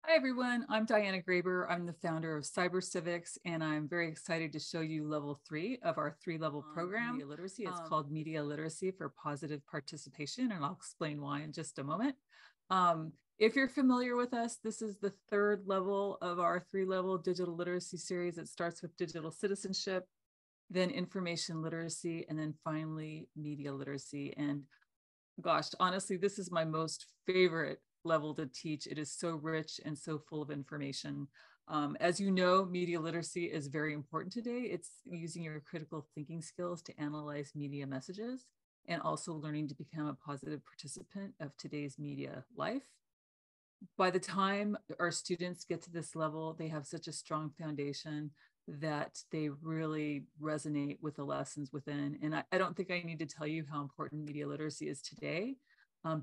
Hi, everyone. I'm Diana Graber. I'm the founder of Cyber Civics, and I'm very excited to show you level 3 of our 3-level program. Media literacy. It's called Media Literacy for Positive Participation, and I'll explain why in just a moment. If you're familiar with us, this is the 3rd level of our 3-level digital literacy series. It starts with digital citizenship, then information literacy, and then finally media literacy. And gosh, honestly, this is my most favorite level to teach. It is so rich and so full of information. As you know, media literacy is very important today. It's using your critical thinking skills to analyze media messages and also learning to become a positive participant of today's media life. By the time our students get to this level, they have such a strong foundation that they really resonate with the lessons within. And I don't think I need to tell you how important media literacy is today.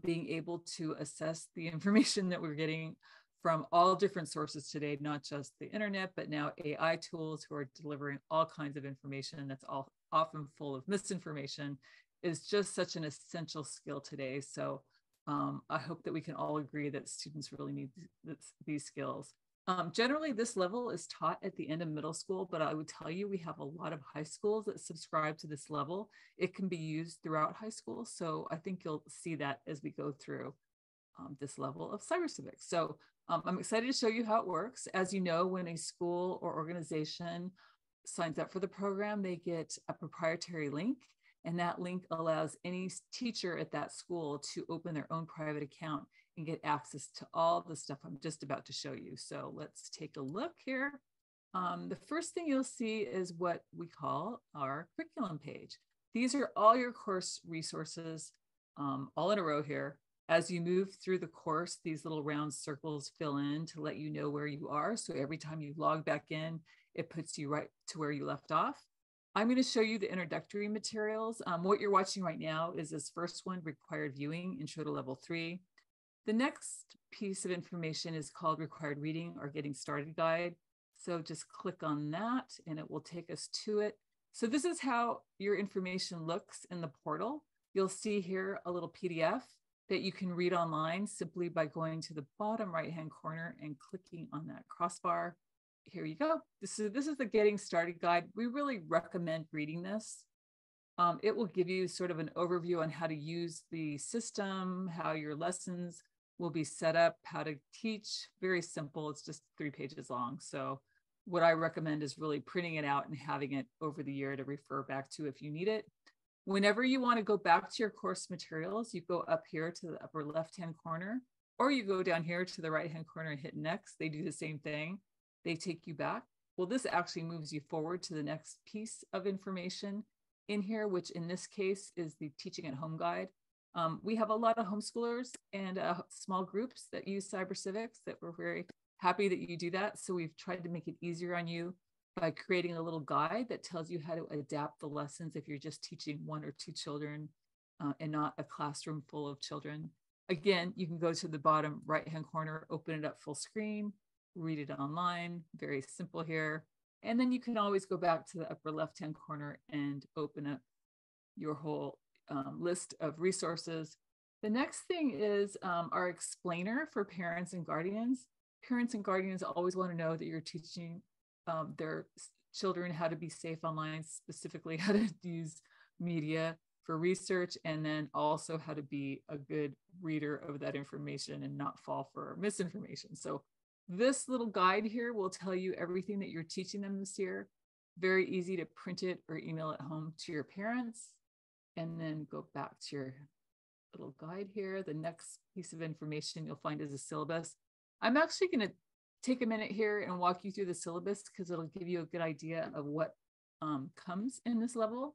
Being able to assess the information that we're getting from all different sources today, not just the internet, but now AI tools who are delivering all kinds of information that's all often full of misinformation, is just such an essential skill today. So I hope that we can all agree that students really need these skills. Generally, this level is taught at the end of middle school, but I would tell you we have a lot of high schools that subscribe to this level. It can be used throughout high school, so I think you'll see that as we go through this level of cyber civics. So I'm excited to show you how it works. As you know, when a school or organization signs up for the program, they get a proprietary link, and that link allows any teacher at that school to open their own private account and get access to all the stuff I'm just about to show you. So let's take a look here. The first thing you'll see is what we call our curriculum page. These are all your course resources, all in a row here. As you move through the course, these little round circles fill in to let you know where you are. So every time you log back in, it puts you right to where you left off. I'm going to show you the introductory materials. What you're watching right now is this first one, required viewing, intro to level 3. The next piece of information is called required reading or getting started guide. So just click on that and it will take us to it. So this is how your information looks in the portal. You'll see here a little PDF that you can read online simply by going to the bottom right-hand corner and clicking on that crossbar. Here you go. This is the getting started guide. We really recommend reading this. It will give you sort of an overview on how to use the system, how your lessons will be set up, how to teach. Very simple. It's just 3 pages long. So what I recommend is really printing it out and having it over the year to refer back to if you need it. Whenever you want to go back to your course materials, you go up here to the upper left-hand corner, or you go down here to the right-hand corner and hit next. They do the same thing. They take you back. Well, this actually moves you forward to the next piece of information in here, which in this case is the teaching at home guide. We have a lot of homeschoolers and small groups that use Cyber Civics that we're very happy that you do that. So we've tried to make it easier on you by creating a little guide that tells you how to adapt the lessons if you're just teaching 1 or 2 children and not a classroom full of children. Again, you can go to the bottom right-hand corner, open it up full screen, read it online, very simple here. And then you can always go back to the upper left-hand corner and open up your whole list of resources. The next thing is our explainer for parents and guardians. Parents and guardians always want to know that you're teaching their children how to be safe online, specifically how to use media for research, and then also how to be a good reader of that information and not fall for misinformation. So this little guide here will tell you everything that you're teaching them this year. Very easy to print it or email it home to your parents, and then go back to your little guide here. The next piece of information you'll find is a syllabus. I'm actually going to take a minute here and walk you through the syllabus because it'll give you a good idea of what comes in this level.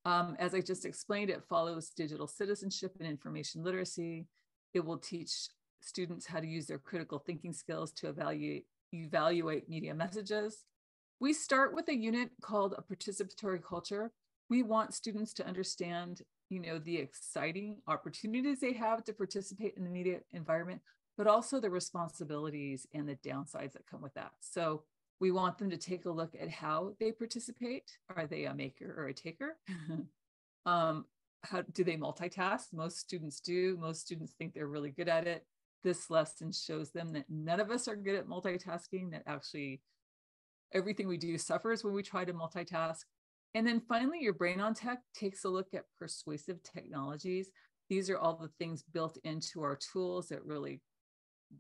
As I just explained, it follows digital citizenship and information literacy. It will teach students how to use their critical thinking skills to evaluate media messages. We start with a unit called a participatory culture. We want students to understand, the exciting opportunities they have to participate in the media environment, but also the responsibilities and the downsides that come with that. So we want them to take a look at how they participate. Are they a maker or a taker? How do they multitask? Most students do. Most students think they're really good at it. this lesson shows them that none of us are good at multitasking, that actually everything we do suffers when we try to multitask. And then finally, your Brain on Tech takes a look at persuasive technologies. These are all the things built into our tools that really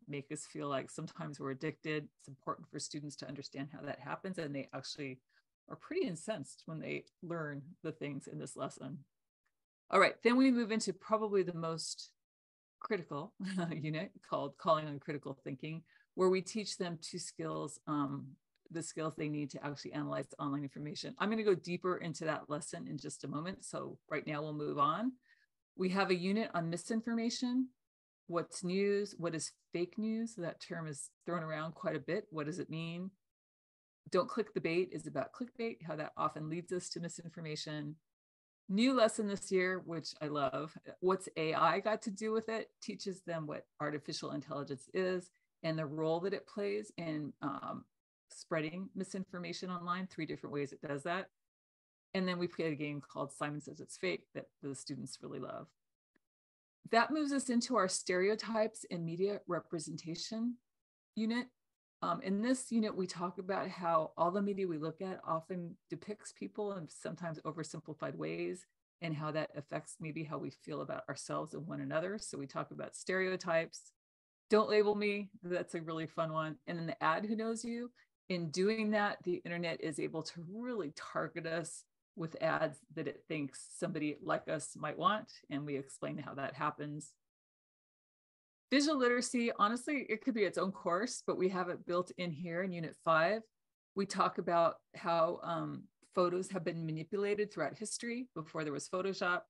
make us feel like sometimes we're addicted. It's important for students to understand how that happens, and they actually are pretty incensed when they learn the things in this lesson. All right, then we move into probably the most critical unit called Calling on Critical Thinking, where we teach them two skills, the skills they need to actually analyze online information. I'm going to go deeper into that lesson in just a moment. So right now we'll move on. We have a unit on misinformation. What's news? What is fake news? That term is thrown around quite a bit. What does it mean? Don't click the bait is about clickbait, how that often leads us to misinformation. New lesson this year, which I love, what's AI got to do with it? Teaches them what artificial intelligence is and the role that it plays in spreading misinformation online, 3 different ways it does that. And then we played a game called Simon Says It's Fake that the students really love. That moves us into our stereotypes and media representation unit. In this unit, we talk about how all the media we look at often depicts people in sometimes oversimplified ways, and how that affects maybe how we feel about ourselves and one another. So we talk about stereotypes. Don't label me. That's a really fun one. And then the ad who knows you. In doing that, the internet is able to really target us with ads that it thinks somebody like us might want. And we explain how that happens. Visual literacy, honestly, it could be its own course, but we have it built in here in Unit 5. We talk about how photos have been manipulated throughout history before there was Photoshop.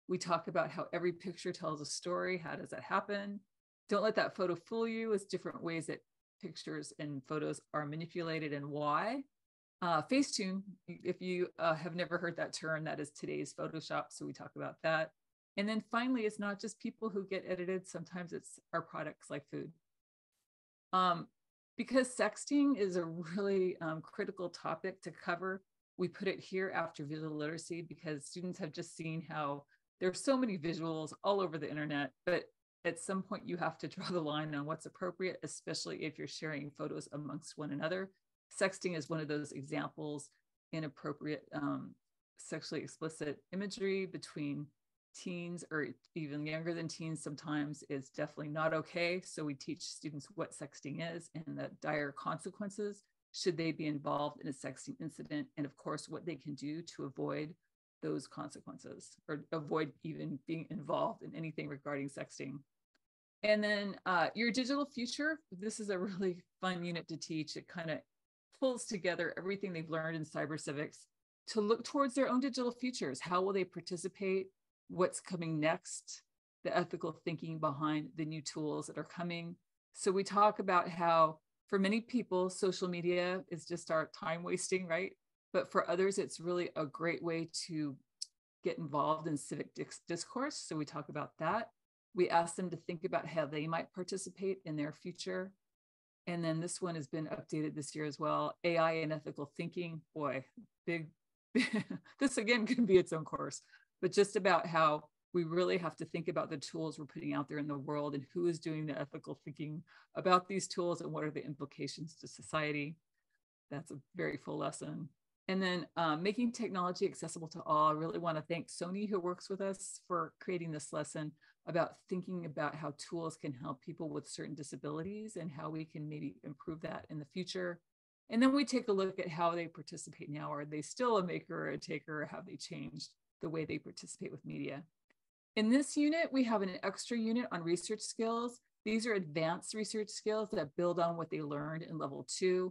We talk about how every picture tells a story. How does that happen? Don't let that photo fool you. It's different ways that pictures and photos are manipulated and why. Facetune, if you have never heard that term, that is today's Photoshop. So we talk about that. And then finally, it's not just people who get edited. Sometimes it's our products like food. Because sexting is a really critical topic to cover, we put it here after visual literacy because students have just seen how there's so many visuals all over the internet, but at some point you have to draw the line on what's appropriate, especially if you're sharing photos amongst one another. Sexting is one of those examples. Inappropriate sexually explicit imagery between teens or even younger than teens sometimes is definitely not okay. So we teach students what sexting is and the dire consequences should they be involved in a sexting incident, and of course what they can do to avoid those consequences or avoid even being involved in anything regarding sexting. And then your digital future, this is a really fun unit to teach. It kind of pulls together everything they've learned in Cyber Civics to look towards their own digital futures. How will they participate? What's coming next? The ethical thinking behind the new tools that are coming. So we talk about how for many people, social media is just our time wasting, right? But for others, it's really a great way to get involved in civic discourse. So we talk about that. We ask them to think about how they might participate in their future. And then this one has been updated this year as well. AI and ethical thinking, boy, big. This again can be its own course, but just about how we really have to think about the tools we're putting out there in the world and who is doing the ethical thinking about these tools and what are the implications to society. That's a very full lesson. And then making technology accessible to all. I really want to thank Sony, who works with us, for creating this lesson about thinking about how tools can help people with certain disabilities and how we can maybe improve that in the future. And then we take a look at how they participate now. Are they still a maker or a taker, or have they changed the way they participate with media? In this unit, we have an extra unit on research skills. These are advanced research skills that build on what they learned in level 2.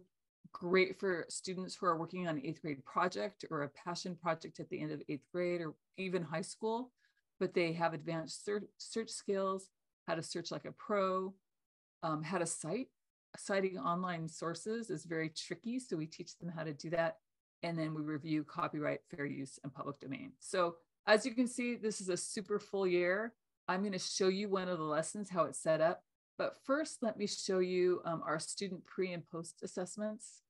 Great for students who are working on an 8th grade project or a passion project at the end of 8th grade or even high school, but they have advanced search skills, how to search like a pro, how to cite. Citing online sources is very tricky, so we teach them how to do that. And then we review copyright, fair use, and public domain. So as you can see, this is a super full year. I'm going to show you one of the lessons, how it's set up. But first, let me show you our student pre and post assessments.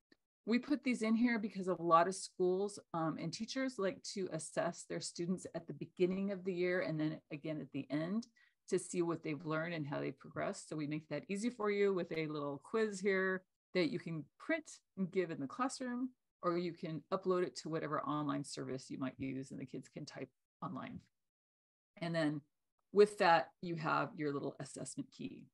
We put these in here because a lot of schools and teachers like to assess their students at the beginning of the year and then again at the end. to see what they've learned and how they progress. So we make that easy for you with a little quiz here that you can print and give in the classroom, or you can upload it to whatever online service you might use and the kids can type online. And then with that, you have your little assessment key.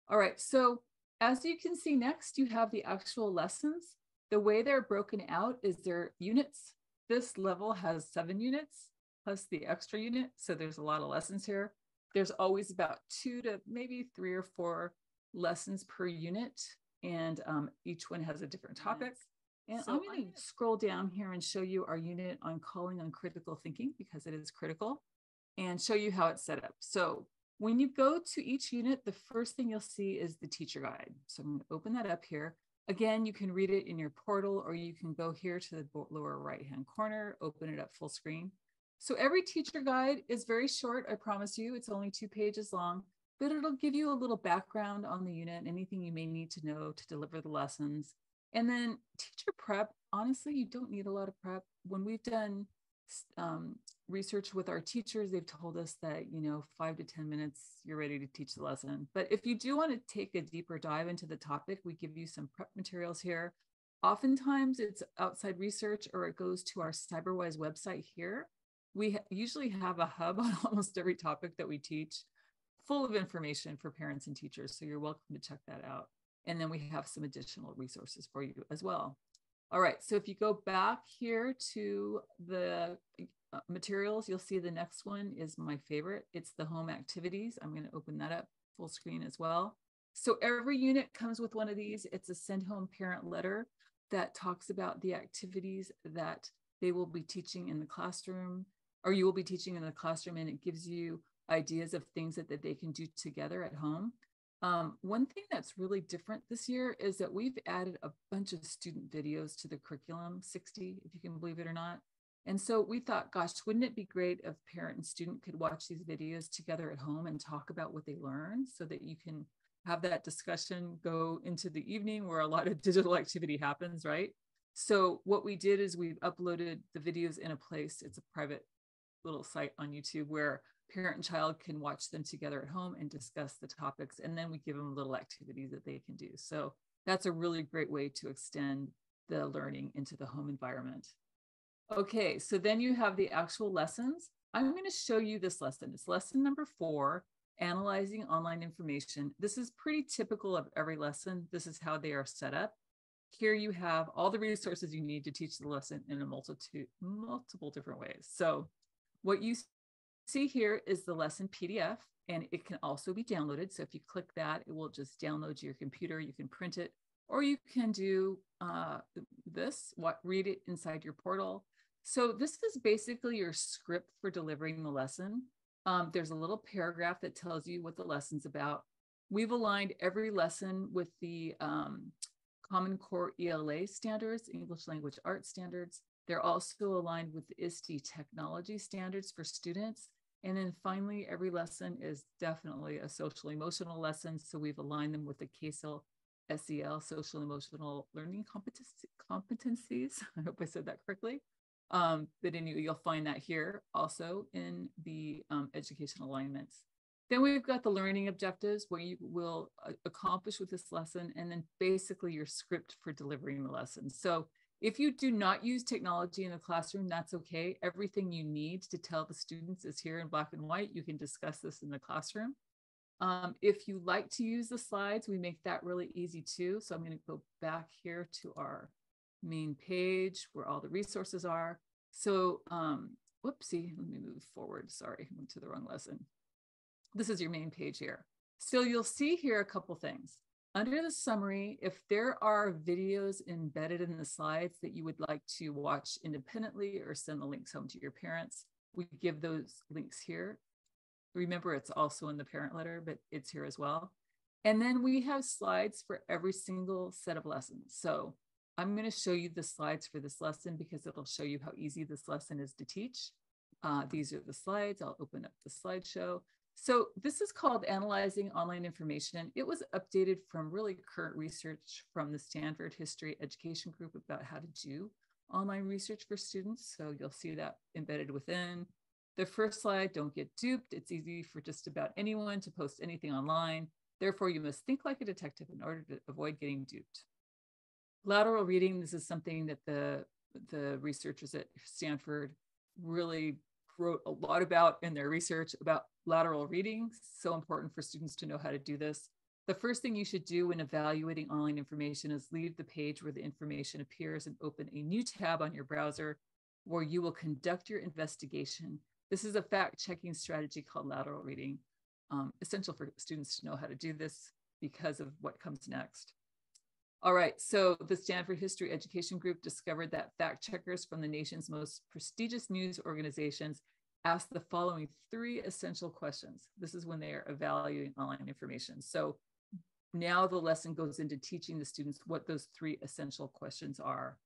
All right, so as you can see next, you have the actual lessons. The way they're broken out is their units. This level has 7 units plus the extra unit. So there's a lot of lessons here. There's always about 2 to maybe 3 or 4 lessons per unit. And each one has a different topic. And so I'm going to scroll down here and show you our unit on calling on critical thinking, because it is critical, and show you how it's set up. So when you go to each unit, the first thing you'll see is the teacher guide. So I'm going to open that up here. Again, you can read it in your portal, or you can go here to the lower right-hand corner, open it up full screen. So every teacher guide is very short, I promise you. It's only 2 pages long, but it'll give you a little background on the unit, anything you may need to know to deliver the lessons. And then teacher prep, honestly, you don't need a lot of prep. When we've done research with our teachers, they've told us that, 5 to 10 minutes, you're ready to teach the lesson. But if you do want to take a deeper dive into the topic, we give you some prep materials here. Oftentimes it's outside research, or it goes to our CyberWise website here. We usually have a hub on almost every topic that we teach, full of information for parents and teachers. So you're welcome to check that out. And then we have some additional resources for you as well. All right, so if you go back here to the materials, you'll see the next one is my favorite. It's the home activities. I'm going to open that up full screen as well. So every unit comes with one of these. It's a send home parent letter that talks about the activities that they will be teaching in the classroom, or you will be teaching in the classroom, and it gives you ideas of things that they can do together at home. One thing that's really different this year is that we've added a bunch of student videos to the curriculum, 60, if you can believe it or not. And so we thought, gosh, wouldn't it be great if parent and student could watch these videos together at home and talk about what they learned, so that you can have that discussion go into the evening where a lot of digital activity happens, right? So what we did is we've uploaded the videos in a place, it's a private little site on YouTube where parent and child can watch them together at home and discuss the topics. And then we give them little activities that they can do. So that's a really great way to extend the learning into the home environment. Okay, so then you have the actual lessons. I'm going to show you this lesson. It's lesson number 4, analyzing online information. This is pretty typical of every lesson. This is how they are set up. Here you have all the resources you need to teach the lesson in a multiple different ways. So what you see here is the lesson PDF, and it can also be downloaded. So if you click that, it will just download to your computer. You can print it, or you can do read it inside your portal. So this is basically your script for delivering the lesson. There's a little paragraph that tells you what the lesson's about. We've aligned every lesson with the Common Core ELA standards, English Language Arts standards. They're also aligned with the ISTE technology standards for students. And then finally, every lesson is definitely a social emotional lesson. So we've aligned them with the CASEL SEL, social emotional learning competencies. I hope I said that correctly. But anyway, you'll find that here also in the educational alignments. Then we've got the learning objectives, what you will accomplish with this lesson, and then basically your script for delivering the lesson. So if you do not use technology in the classroom, that's okay. Everything you need to tell the students is here in black and white. You can discuss this in the classroom. If you like to use the slides, we make that really easy too. So I'm going to go back here to our main page where all the resources are. So, whoopsie, let me move forward. Sorry, I went to the wrong lesson. This is your main page here. So you'll see here a couple things. Under the summary, if there are videos embedded in the slides that you would like to watch independently or send the links home to your parents, we give those links here. Remember, it's also in the parent letter, but it's here as well. And then we have slides for every single set of lessons. So I'm going to show you the slides for this lesson because it'll show you how easy this lesson is to teach. These are the slides. I'll open up the slideshow. So this is called Analyzing Online Information. It was updated from really current research from the Stanford History Education Group about how to do online research for students. So you'll see that embedded within. The first slide, don't get duped. It's easy for just about anyone to post anything online. Therefore, you must think like a detective in order to avoid getting duped. Lateral reading, this is something that the researchers at Stanford really wrote a lot about in their research about lateral reading. So important for students to know how to do this. The first thing you should do when evaluating online information is leave the page where the information appears and open a new tab on your browser where you will conduct your investigation. This is a fact-checking strategy called lateral reading. Essential for students to know how to do this because of what comes next. All right, so the Stanford History Education Group discovered that fact checkers from the nation's most prestigious news organizations ask the following 3 essential questions. This is when they are evaluating online information. So now the lesson goes into teaching the students what those 3 essential questions are.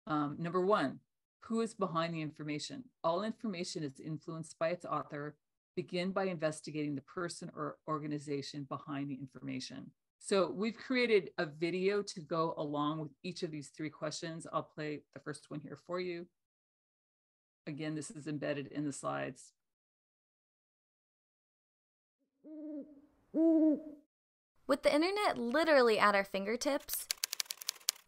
Number 1, who is behind the information? All information is influenced by its author. Begin by investigating the person or organization behind the information. So we've created a video to go along with each of these 3 questions. I'll play the first one here for you. Again, this is embedded in the slides. With the internet literally at our fingertips,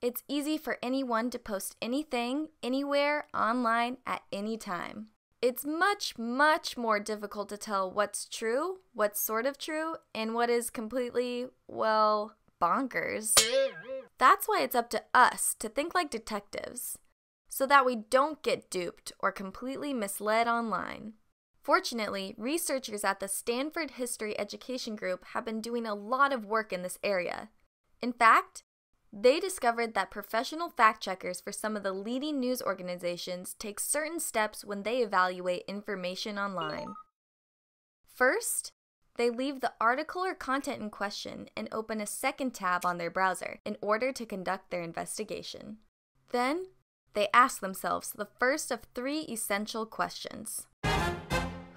it's easy for anyone to post anything, anywhere, online, at any time. It's much, much more difficult to tell what's true, what's sort of true, and what is completely, well, bonkers. That's why it's up to us to think like detectives, so that we don't get duped or completely misled online. Fortunately, researchers at the Stanford History Education Group have been doing a lot of work in this area. In fact, they discovered that professional fact-checkers for some of the leading news organizations take certain steps when they evaluate information online. First, they leave the article or content in question and open a second tab on their browser in order to conduct their investigation. Then, they ask themselves the first of 3 essential questions.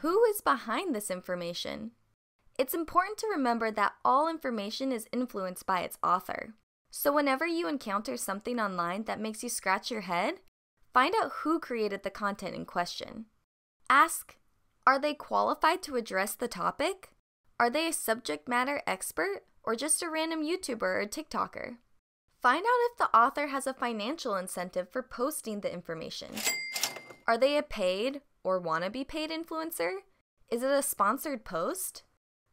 Who is behind this information? It's important to remember that all information is influenced by its author. So whenever you encounter something online that makes you scratch your head, find out who created the content in question. Ask, are they qualified to address the topic? Are they a subject matter expert or just a random YouTuber or TikToker? Find out if the author has a financial incentive for posting the information. Are they a paid or wannabe paid influencer? Is it a sponsored post?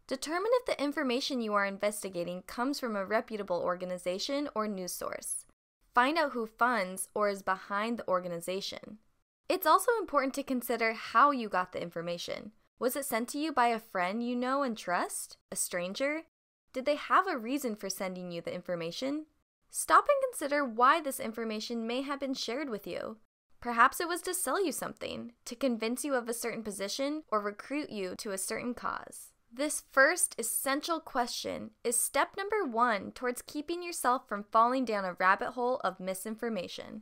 Determine if the information you are investigating comes from a reputable organization or news source. Find out who funds or is behind the organization. It's also important to consider how you got the information. Was it sent to you by a friend you know and trust? A stranger? Did they have a reason for sending you the information? Stop and consider why this information may have been shared with you. Perhaps it was to sell you something, to convince you of a certain position, or recruit you to a certain cause. This first essential question is step number 1 towards keeping yourself from falling down a rabbit hole of misinformation.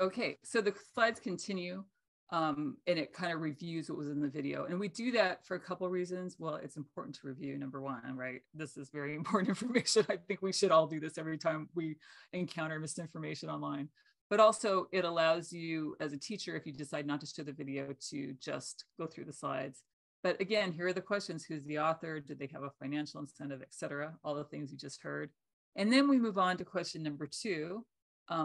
Okay, so the slides continue, and it kind of reviews what was in the video. And we do that for a couple of reasons. Well, it's important to review, number 1, right? This is very important information. I think we should all do this every time we encounter misinformation online. But also it allows you as a teacher, if you decide not to show the video, to just go through the slides. But again, here are the questions. Who's the author? Did they have a financial incentive, etc.? All the things you just heard. And then we move on to question number 2.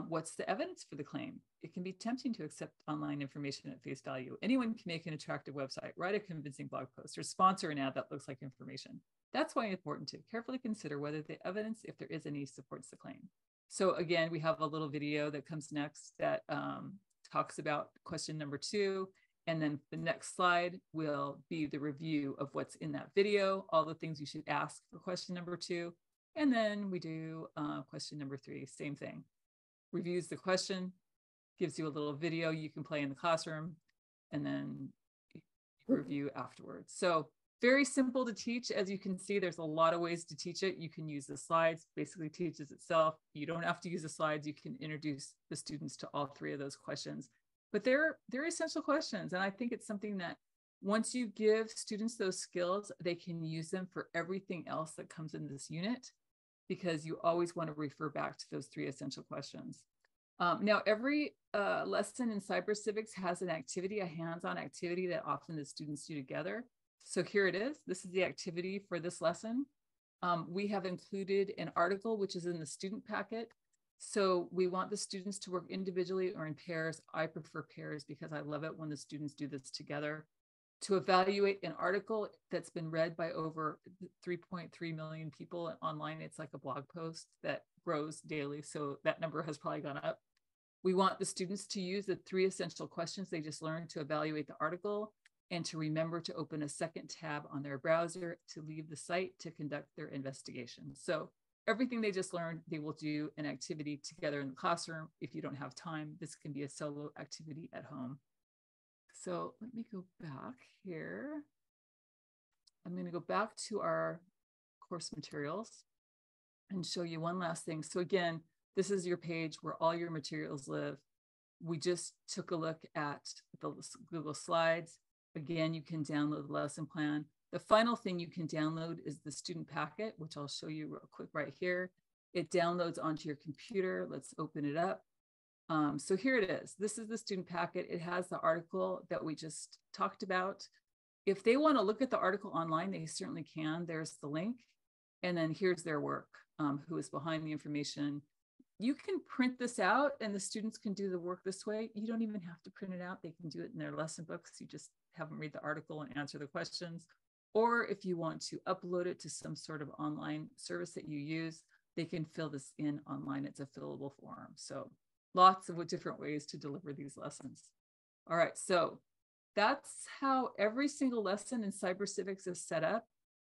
What's the evidence for the claim? It can be tempting to accept online information at face value. Anyone can make an attractive website, write a convincing blog post, or sponsor an ad that looks like information. That's why it's important to carefully consider whether the evidence, if there is any, supports the claim. So again, we have a little video that comes next that talks about question number 2. And then the next slide will be the review of what's in that video, all the things you should ask for question number 2. And then we do question number 3, same thing. Reviews the question, gives you a little video you can play in the classroom, and then review afterwards. So very simple to teach. As you can see, there's a lot of ways to teach it. You can use the slides, basically teaches itself. You don't have to use the slides. You can introduce the students to all 3 of those questions. But they're essential questions. And I think it's something that once you give students those skills, they can use them for everything else that comes in this unit, because you always want to refer back to those 3 essential questions. Now, every lesson in Cyber Civics has an activity, a hands-on activity that often the students do together. So here it is. This is the activity for this lesson. We have included an article, which is in the student packet. So we want the students to work individually or in pairs. I prefer pairs because I love it when the students do this together. To evaluate an article that's been read by over 3.3 million people online. It's like a blog post that grows daily. So that number has probably gone up. We want the students to use the 3 essential questions they just learned to evaluate the article and to remember to open a second tab on their browser to leave the site to conduct their investigation. So everything they just learned, they will do an activity together in the classroom. If you don't have time, this can be a solo activity at home. So let me go back here. I'm going to go back to our course materials and show you one last thing. So again, this is your page where all your materials live. We just took a look at the Google Slides. Again, you can download the lesson plan. The final thing you can download is the student packet, which I'll show you real quick right here. It downloads onto your computer. Let's open it up. So here it is. This is the student packet. It has the article that we just talked about. If they want to look at the article online, they certainly can. There's the link. And then here's their work, who is behind the information. You can print this out and the students can do the work this way. You don't even have to print it out. They can do it in their lesson books. You just have them read the article and answer the questions. Or if you want to upload it to some sort of online service that you use, they can fill this in online. It's a fillable form. So lots of different ways to deliver these lessons. All right, so that's how every single lesson in Cyber Civics is set up.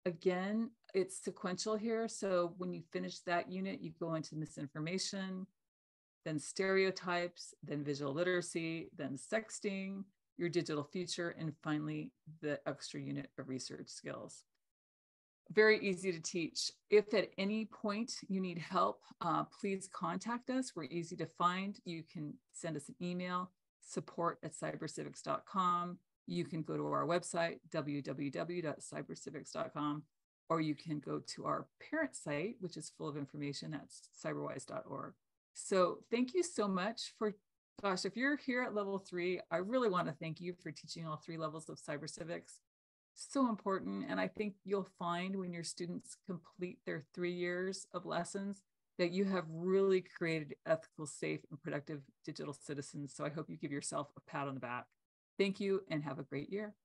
Again, it's sequential here. So when you finish that unit, you go into misinformation, then stereotypes, then visual literacy, then sexting, your digital future, and finally, the extra unit of research skills. Very easy to teach. If at any point you need help, please contact us. We're easy to find. You can send us an email, support@cybercivics.com. You can go to our website, www.cybercivics.com, or you can go to our parent site, which is full of information. That's cyberwise.org. So thank you so much for, gosh, if you're here at level 3, I really want to thank you for teaching all 3 levels of Cyber Civics. So important. And I think you'll find when your students complete their 3 years of lessons that you have really created ethical, safe, and productive digital citizens. So I hope you give yourself a pat on the back. Thank you and have a great year.